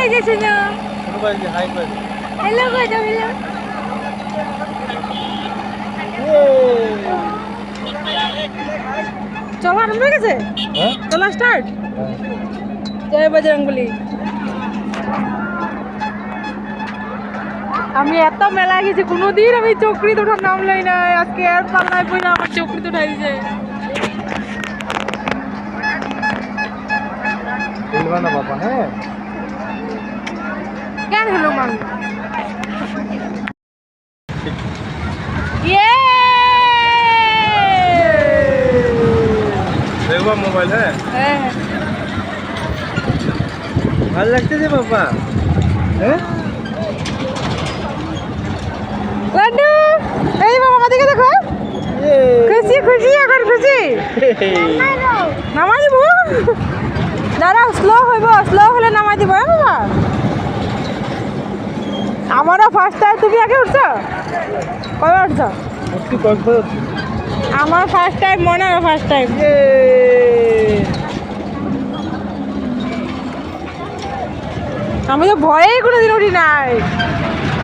high গেছে না high করে হ্যালো কই দাও হ্যালো চলা আরম্ভ হয়ে গেছে চলা স্টার্ট জয় বজরংবলী আমি এত মেলায় গেছি কোনোদিন আমি চকরি তোঠার নাম লই না আজকে আর পাল্লায় বই না আমার চকরি তো উঠাই দিছে বলবা না বাবা হ্যাঁ কেন হলো মান ये দেখবা মোবাইল হ্যাঁ ভালো লাগতেছে বাবা হ্যাঁ लड्डू এই বাবা দিকে দেখো খুশি খুশি এখন খুশি নামাই দিব দাঁড়াও স্লো হইব স্লো হলে নামাই দিব হ্যাঁ বাবা আমারও ফার্স্ট টাইম তুমি আগে উঠছো কবে উঠছো আমার ফার্স্ট টাইম মনেরও ফার্স্ট টাইম আমি তো ভয়েই কোনোদিন উঠি নাই